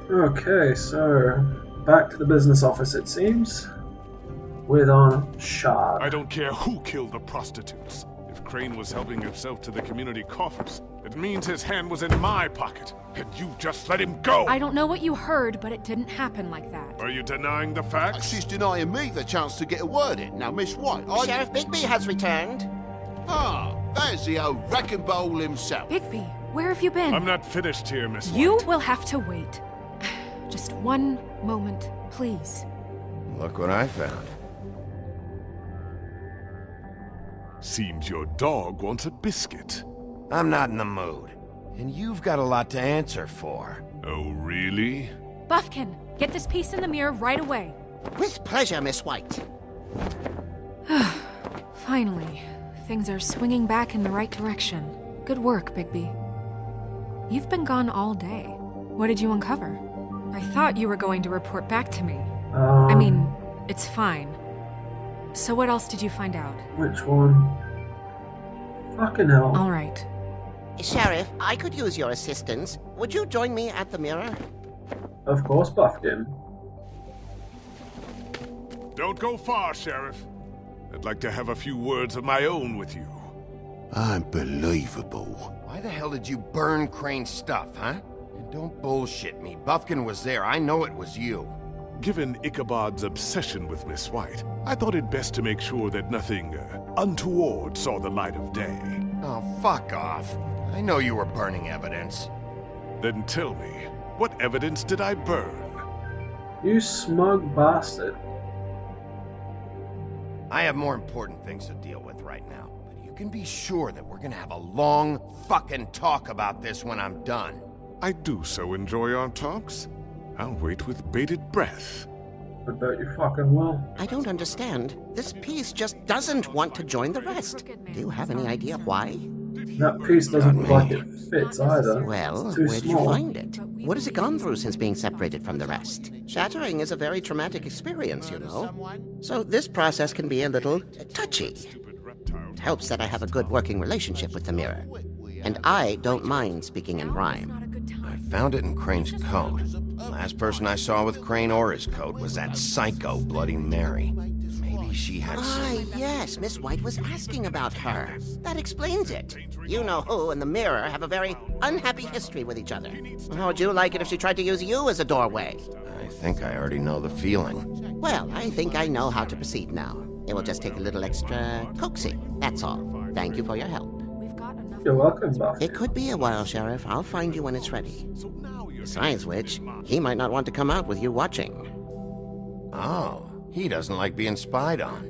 Okay, so back to the business office it seems. With our shard. I don't care who killed the prostitutes. If Crane was helping himself to the community coffers, it means his hand was in my pocket, and you just let him go! I don't know what you heard, but it didn't happen like that. Are you denying the facts? She's denying me the chance to get a word in. Now, Miss White, Sheriff Bigby has returned. Ah, there's the old wrecking bowl himself. Bigby, where have you been? I'm not finished here, Miss White. You will have to wait. Just one moment, please. Look what I found. Seems your dog wants a biscuit. I'm not in the mood. And you've got a lot to answer for. Oh, really? Buffkin, get this piece in the mirror right away. With pleasure, Miss White. Finally, things are swinging back in the right direction. Good work, Bigby. You've been gone all day. What did you uncover? I thought you were going to report back to me. I mean, it's fine. So what else did you find out? Which one? Fucking hell. All right. Sheriff, I could use your assistance. Would you join me at the mirror? Of course, Buffkin. Don't go far, Sheriff. I'd like to have a few words of my own with you. Unbelievable. Why the hell did you burn Crane's stuff, huh? And don't bullshit me. Buffkin was there. I know it was you. Given Ichabod's obsession with Miss White, I thought it best to make sure that nothing untoward saw the light of day. Oh, fuck off. I know you were burning evidence. Then tell me, what evidence did I burn? You smug bastard. I have more important things to deal with right now, but you can be sure that we're gonna have a long fucking talk about this when I'm done. I do so enjoy our talks. I'll wait with bated breath. I bet you fucking will. I don't understand. This piece just doesn't want to join the rest. Do you have any idea why? That piece doesn't look like it fits either. Well, Too where did you small. find it? What has it gone through since being separated from the rest? Shattering is a very traumatic experience, you know. So this process can be a little touchy. It helps that I have a good working relationship with the mirror. And I don't mind speaking in rhyme. I found it in Crane's coat. Last person I saw with Crane or his coat was that psycho Bloody Mary. Maybe she had some... Yes, Miss White was asking about her. That explains it. You know who and the mirror have a very unhappy history with each other. How would you like it if she tried to use you as a doorway? I think I already know the feeling. Well, I think I know how to proceed now. It will just take a little extra coaxing, that's all. Thank you for your help. You're welcome, Buff. It could be a while, Sheriff. I'll find you when it's ready. Besides which, he might not want to come out with you watching. Oh, he doesn't like being spied on.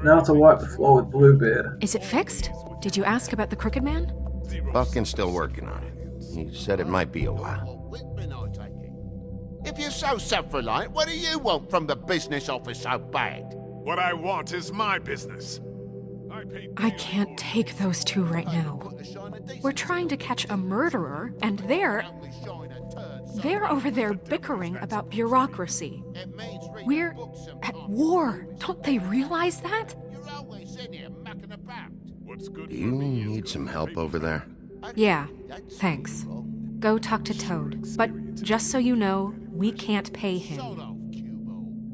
Now to wipe the floor with Bluebeard. Is it fixed? Did you ask about the Crooked Man? Buffkin's still working on it. He said it might be a while. If you're so self-reliant, what do you want from the business office so bad? What I want is my business. I can't take those two right now. We're trying to catch a murderer, and they're over there bickering about bureaucracy. We're at war. Don't they realize that? Do you need some help over there? Yeah, thanks. Go talk to Toad. But just so you know, we can't pay him.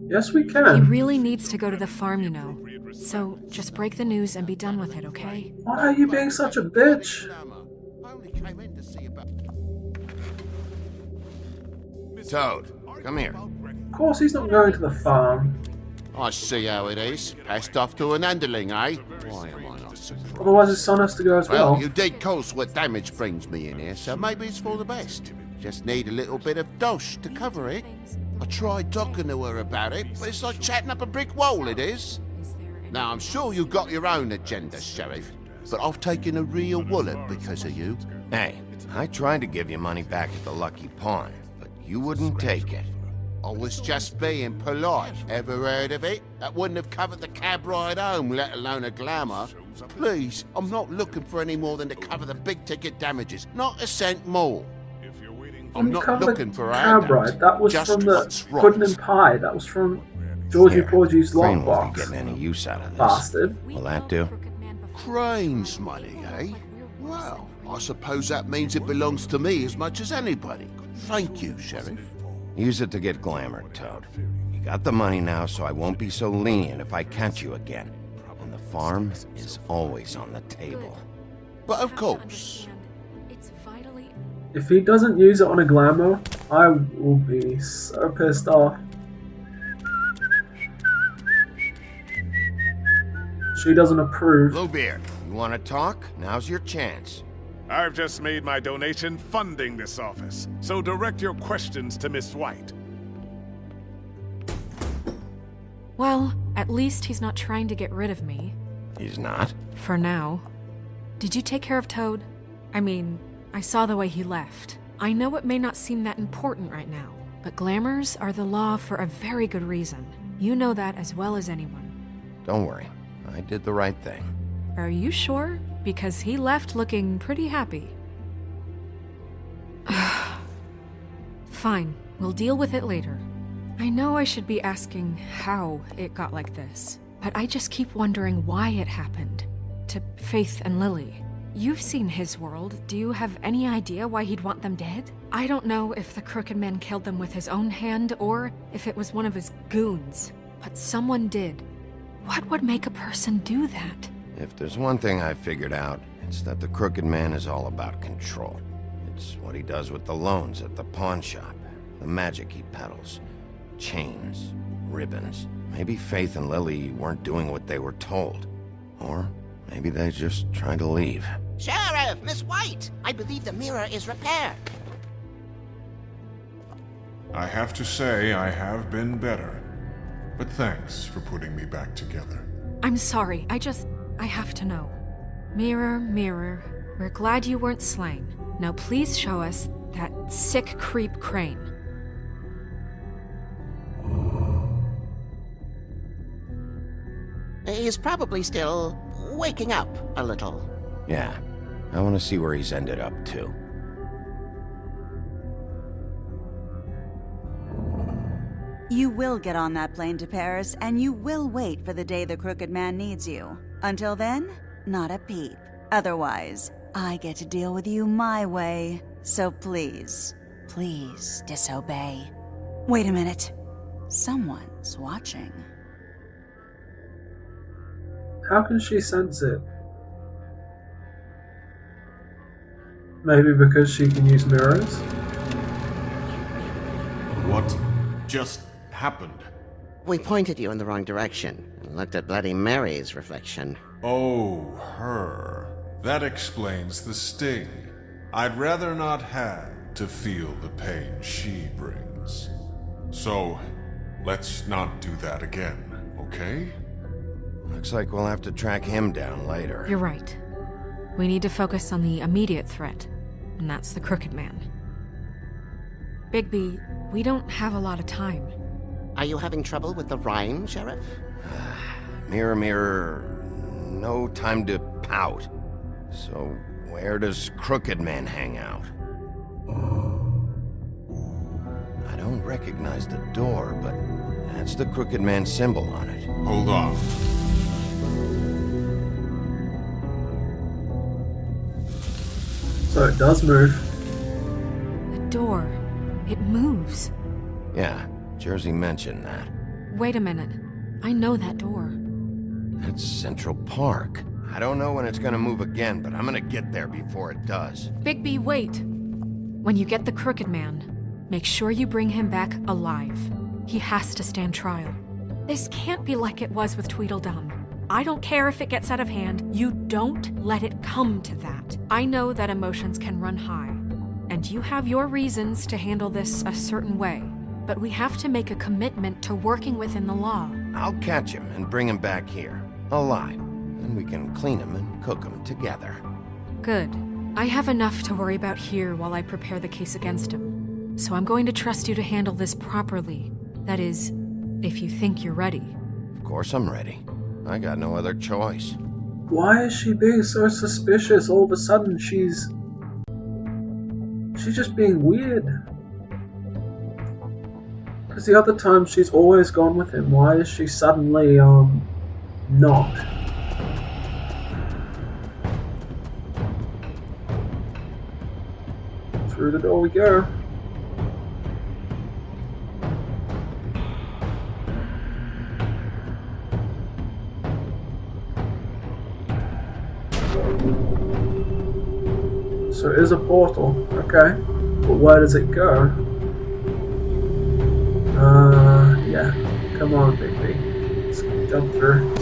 Yes, we He can. really needs to go to the farm, you know. So just break the news and be done with it, okay? Why are you being such a bitch? Toad, come here. Of course he's not going to the farm. I see how it is. Passed off to an underling, eh? Why am I not surprised? Otherwise his son has to go as well. Well, you did cause what damage brings me in here, so maybe it's for the best. Just need a little bit of dosh to cover it. I tried talking to her about it, but it's like chatting up a brick wall, it is. Now, I'm sure you've got your own agenda, Sheriff, but I've taken a real wallet because of you. Hey, I tried to give you money back at the Lucky Pawn, but you wouldn't take it. I was just being polite. Ever heard of it? That wouldn't have covered the cab ride home, let alone a glamour. Please, I'm not looking for any more than to cover the big-ticket damages. Not a cent more. I'm not Cover looking the for cab handouts. ride. That was Just from the what's right. Pudding and Pie. That was from Georgie Here, Porgy's Crane won't be lockbox. getting any use out of this. Bastard. Will that do? Crane's money, eh? Well, I suppose that means it belongs to me as much as anybody. Thank you, Sheriff. Use it to get glamour, Toad. You got the money now, so I won't be so lenient if I catch you again. And the farm is always on the table. But of course. If he doesn't use it on a glamour, I will be so pissed off. She doesn't approve. Bluebeard, you want to talk? Now's your chance. I've just made my donation funding this office, so direct your questions to Miss White. Well, at least he's not trying to get rid of me. He's not? For now. Did you take care of Toad? I mean, I saw the way he left. I know it may not seem that important right now, but glamours are the law for a very good reason. You know that as well as anyone. Don't worry. I did the right thing. Are you sure? Because he left looking pretty happy. Fine, we'll deal with it later. I know I should be asking how it got like this, but I just keep wondering why it happened. To Faith and Lily. You've seen his world. Do you have any idea why he'd want them dead? I don't know if the Crooked Man killed them with his own hand or if it was one of his goons, but someone did. What would make a person do that? If there's one thing I figured out, it's that the Crooked Man is all about control. It's what he does with the loans at the pawn shop, the magic he peddles, chains, ribbons. Maybe Faith and Lily weren't doing what they were told. Or maybe they just tried to leave. Sheriff, Miss White! I believe the mirror is repaired. I have to say I have been better. But thanks for putting me back together. I'm sorry, I have to know. Mirror, mirror, we're glad you weren't slain. Now please show us that sick creep Crane. He's probably still waking up a little. Yeah, I want to see where he's ended up, too. You will get on that plane to Paris, and you will wait for the day the Crooked Man needs you. Until then, not a peep. Otherwise, I get to deal with you my way. So please, please disobey. Wait a minute. Someone's watching. How can she sense it? Maybe because she can use mirrors? What just happened? We pointed you in the wrong direction and looked at Bloody Mary's reflection. Oh, her. That explains the sting. I'd rather not have to feel the pain she brings. So, let's not do that again, okay? Looks like we'll have to track him down later. You're right. We need to focus on the immediate threat, and that's the Crooked Man. Bigby, we don't have a lot of time. Are you having trouble with the rhyme, Sheriff? Mirror, mirror, no time to pout. So, where does Crooked Man hang out? I don't recognize the door, but that's the Crooked Man symbol on it. Hold on. So it does move. The door. It moves. Yeah, Jersey mentioned that. Wait a minute. I know that door. That's Central Park. I don't know when it's gonna move again, but I'm gonna get there before it does. Bigby, wait! When you get the Crooked Man, make sure you bring him back alive. He has to stand trial. This can't be like it was with Tweedledum. I don't care if it gets out of hand. You don't let it come to that. I know that emotions can run high, and you have your reasons to handle this a certain way, but we have to make a commitment to working within the law. I'll catch him and bring him back here, alive. And we can clean him and cook him together. Good. I have enough to worry about here while I prepare the case against him. So I'm going to trust you to handle this properly. That is, if you think you're ready. Of course I'm ready. I got no other choice. Why is she being so suspicious all of a sudden? She's just being weird. Because the other time she's always gone with him. Why is she suddenly, not? Through the door we go. So it is a portal, okay. But where does it go? Yeah. Come on, Bigby. Let's jump through.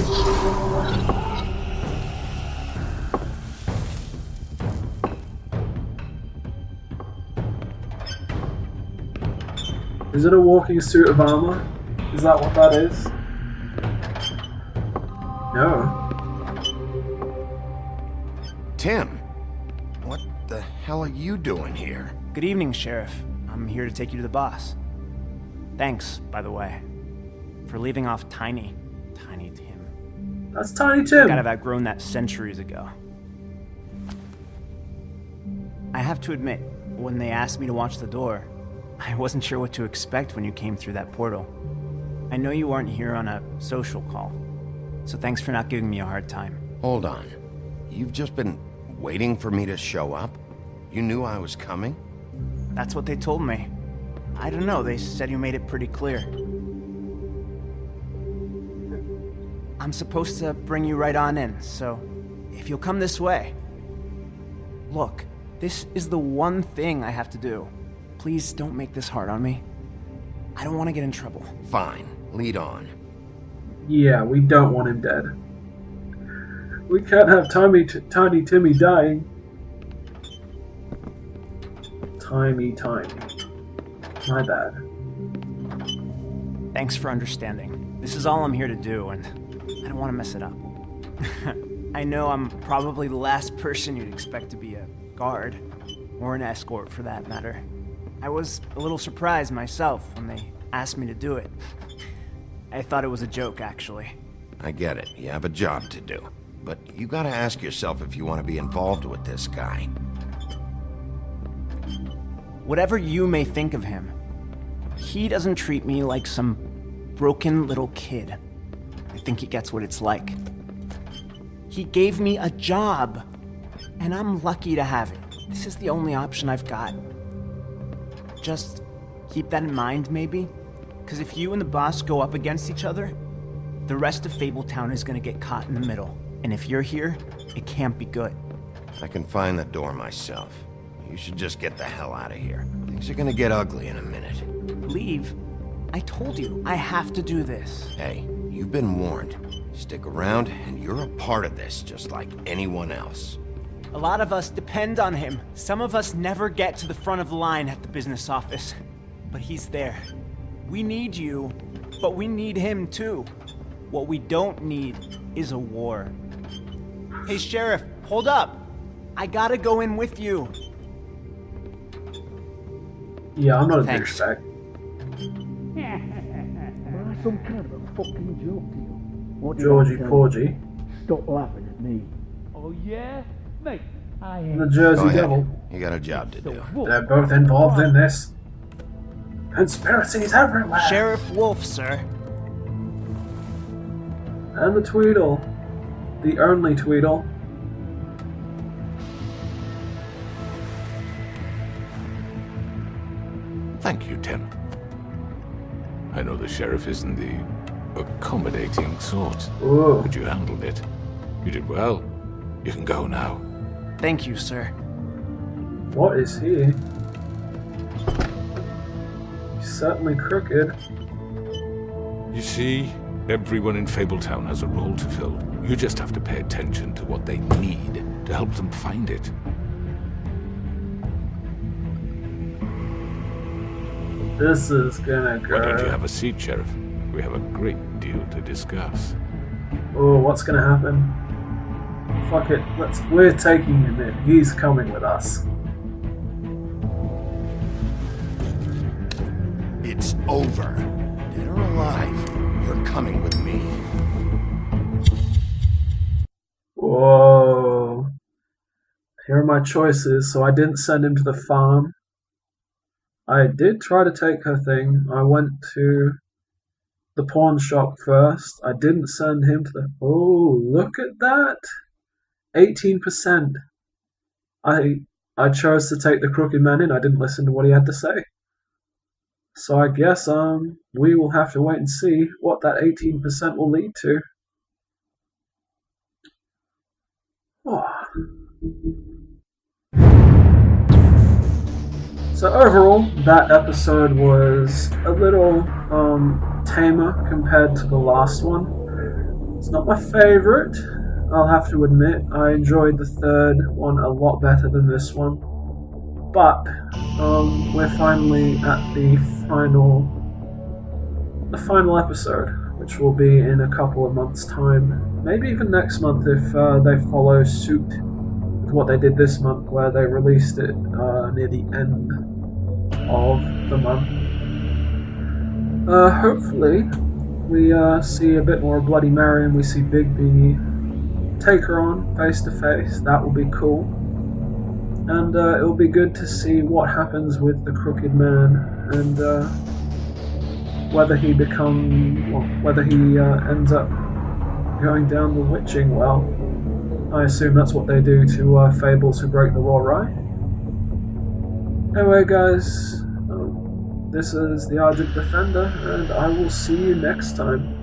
Is it a walking suit of armor? Is that what that is? No. Tim, what the hell are you doing here? Good evening, Sheriff. I'm here to take you to the boss. Thanks, by the way, for leaving off Tiny Tim. That's Tiny Tim. I've kind of outgrown that centuries ago. I have to admit, when they asked me to watch the door, I wasn't sure what to expect when you came through that portal. I know you weren't here on a social call, so thanks for not giving me a hard time. Hold on. You've just been waiting for me to show up? You knew I was coming? That's what they told me. I don't know, they said you made it pretty clear. I'm supposed to bring you right on in, so if you'll come this way. Look, this is the one thing I have to do. Please don't make this hard on me. I don't want to get in trouble. Fine, lead on. Yeah, we don't want him dead. We can't have Tiny Timmy dying. Tiny. My bad. Thanks for understanding. This is all I'm here to do, and I don't want to mess it up. I know I'm probably the last person you'd expect to be a guard, or an escort for that matter. I was a little surprised myself when they asked me to do it. I thought it was a joke, actually. I get it. You have a job to do. But you gotta ask yourself if you want to be involved with this guy. Whatever you may think of him, he doesn't treat me like some broken little kid. I think he gets what it's like. He gave me a job, and I'm lucky to have it. This is the only option I've got. Just keep that in mind, maybe? Because if you and the boss go up against each other, the rest of Fabletown is gonna get caught in the middle. And if you're here, it can't be good. I can find the door myself. You should just get the hell out of here. Things are gonna get ugly in a minute. Leave? I told you, I have to do this. Hey, you've been warned. Stick around, and you're a part of this, just like anyone else. A lot of us depend on him. Some of us never get to the front of the line at the business office. But he's there. We need you, but we need him too. What we don't need is a war. Hey, Sheriff, hold up. I gotta go in with you. Yeah, I'm not a Thanks. douchebag. Some kind of a fucking joke to you. What do you Georgie tell me? Porgy. Stop laughing at me. Oh yeah? Mate, I ain't. The Jersey Go ahead. Devil. You got a job to do. They're both involved in this. Conspiracies everywhere. Sheriff Wolf, sir. And the Tweedle. The only Tweedle. Thank you, Tim. I know the sheriff isn't the accommodating sort, Ooh. but you handled it. You did well. You can go now. Thank you, sir. What is he? He's certainly crooked. You see, everyone in Fabletown has a role to fill. You just have to pay attention to what they need to help them find it. This is gonna go. Why don't you have a seat, Sheriff? We have a great deal to discuss. Oh, what's gonna happen? Fuck it. We're taking him in. He's coming with us. It's over. Dead or alive, you're coming with me. Whoa. Here are my choices. So I didn't send him to the farm. I did try to take her thing. I went to the pawn shop first. I didn't send him to the... Oh, look at that. 18%. I chose to take the Crooked Man in. I didn't listen to what he had to say. So I guess we will have to wait and see what that 18% will lead to. Oh. So overall, that episode was a little tamer compared to the last one. It's not my favorite, I'll have to admit. I enjoyed the third one a lot better than this one. But we're finally at the final episode, which will be in a couple of months' time. Maybe even next month if they follow suit with what they did this month, where they released it near the end of the month. Hopefully, we see a bit more of Bloody Mary and we see Bigby take her on face to face. That will be cool. And it will be good to see what happens with the Crooked Man and whether he ends up going down the witching well. I assume that's what they do to fables who break the law, right? Anyway, guys, this is the Argent Defender, and I will see you next time.